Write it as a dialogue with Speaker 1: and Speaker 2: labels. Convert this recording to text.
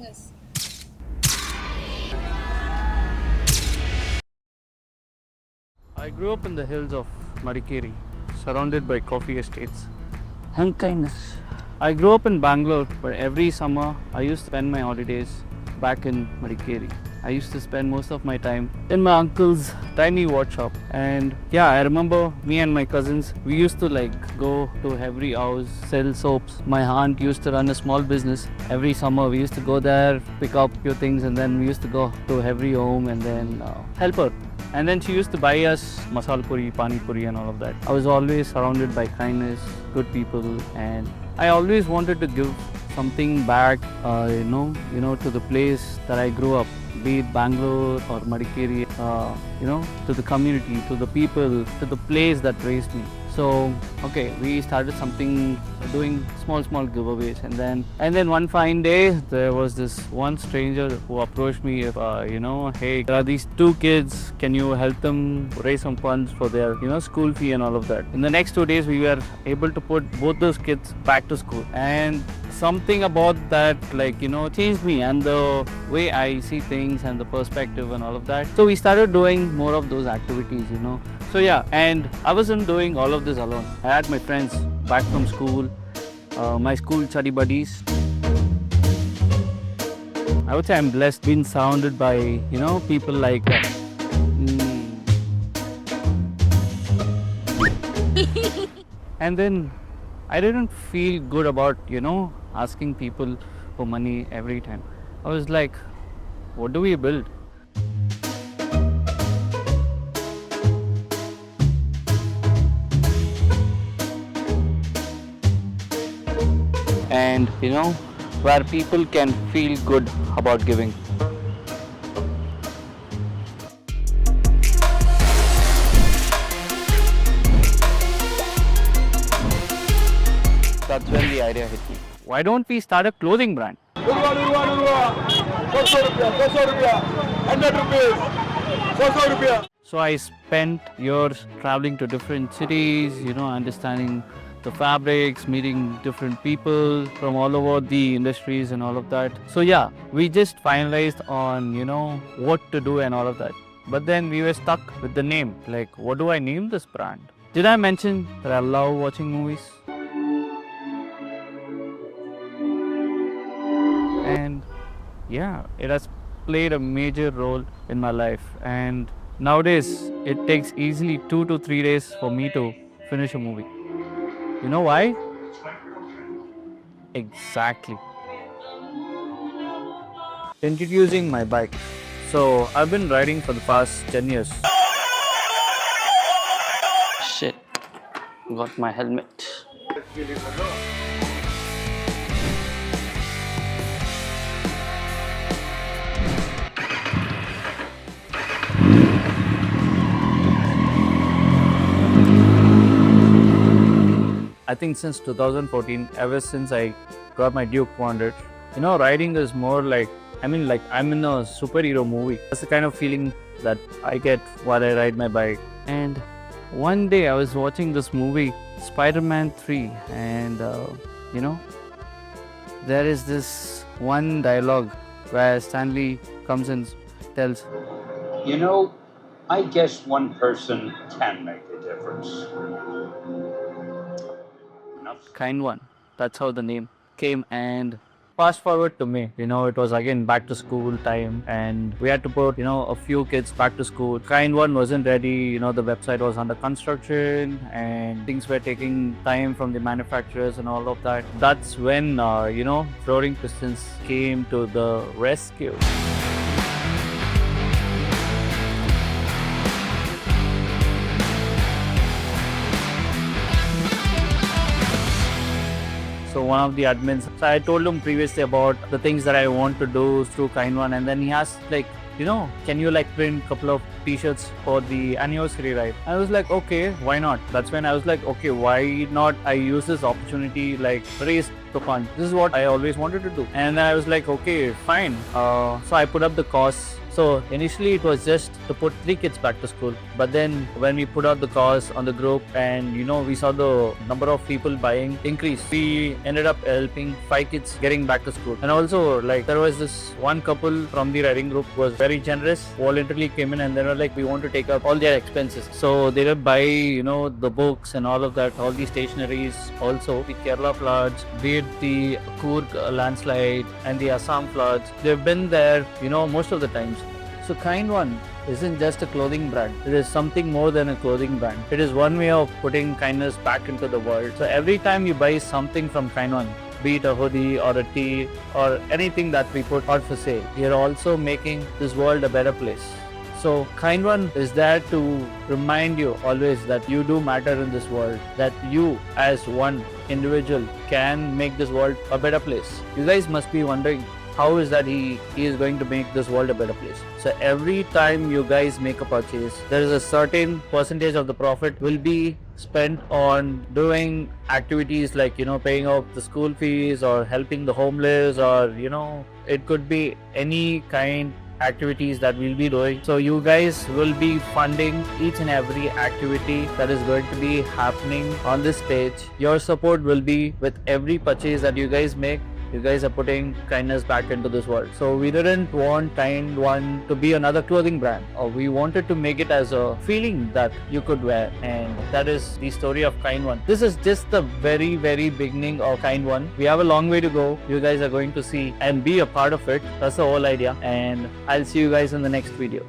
Speaker 1: this.
Speaker 2: I grew up in the hills of Madikeri, surrounded by coffee estates and kindness. I grew up in Bangalore, where every summer I used to spend my holidays back in Madikeri. I used to spend most of my time in my uncle's tiny watch shop. And yeah, I remember me and my cousins, we used to go to every house, sell soaps. My aunt used to run a small business. Every summer we used to go there, pick up a few things, and then we used to go to every home and then help her. And then she used to buy us masala puri, pani puri and all of that. I was always surrounded by kindness, good people, and I always wanted to give something back, to the place that I grew up, be it Bangalore or Madikeri, to the community, to the people, to the place that raised me. So, okay, we started something, doing small giveaways, and then one fine day there was this one stranger who approached me. Hey, there are these two kids. Can you help them raise some funds for their school fee and all of that? In the next 2 days, we were able to put both those kids back to school, and something about that changed me and the way I see things and the perspective and all of that. So we started doing more of those activities. So yeah, and I wasn't doing all of this alone. I had my friends back from school, my school study buddies. I would say I'm blessed being surrounded by people like that. And then I didn't feel good about asking people for money every time. I was like, what do we build? And where people can feel good about giving. That's when the idea hit me. Why don't we start a clothing brand? So I spent years traveling to different cities, understanding the fabrics, meeting different people from all over the industries and all of that. So yeah, we just finalized on, what to do and all of that. But then we were stuck with the name. Like, what do I name this brand? Did I mention that I love watching movies? And yeah, it has played a major role in my life. And nowadays, it takes easily 2 to 3 days for me to finish a movie. You know why? Exactly. Introducing my bike. So, I've been riding for the past 10 years. Shit. Got my helmet. I think since 2014, ever since I got my Duke 400, riding is more like I'm in a superhero movie. That's the kind of feeling that I get while I ride my bike. And one day I was watching this movie, Spider-Man 3, and there is this one dialogue where Stanley comes and tells,
Speaker 3: I guess one person can make a difference.
Speaker 2: KindOne. That's how the name came. And fast forward to May, it was again back to school time, and we had to put, a few kids back to school. KindOne wasn't ready, the website was under construction, and things were taking time from the manufacturers and all of that. That's when, Roaring Pistons came to the rescue. So one of the admins, so I told him previously about the things that I want to do through KindOne, and then he asked can you print a couple of T-shirts for the anniversary, right? I was like, okay, why not? That's when I was like, okay, why not I use this opportunity, raise the fund. This is what I always wanted to do. And I was like, okay, fine. So I put up the costs So initially it was just to put 3 kids back to school, but then when we put out the cause on the group and we saw the number of people buying increase, we ended up helping 5 kids getting back to school. And also, like, there was this one couple from the riding group who was very generous, voluntarily came in and they were like, we want to take up all their expenses. So they did buy the books and all of that, all the stationaries. Also the Kerala floods, be it the Coorg landslide and the Assam floods, they've been there most of the times. So KindOne isn't just a clothing brand. It is something more than a clothing brand. It is one way of putting kindness back into the world. So every time you buy something from KindOne, be it a hoodie or a tee or anything that we put out for sale, you're also making this world a better place. So KindOne is there to remind you always that you do matter in this world, that you as one individual can make this world a better place. You guys must be wondering, how is that he is going to make this world a better place? So every time you guys make a purchase, there is a certain percentage of the profit will be spent on doing activities like paying off the school fees or helping the homeless, or it could be any kind activities that we'll be doing. So you guys will be funding each and every activity that is going to be happening on this page. Your support will be with every purchase that you guys make. You guys are putting kindness back into this world. So we didn't want KindOne to be another clothing brand, or we wanted to make it as a feeling that you could wear, and that is the story of KindOne. This is just the very, very beginning of KindOne. We have a long way to go. You guys are going to see and be a part of it. That's the whole idea, and I'll see you guys in the next video.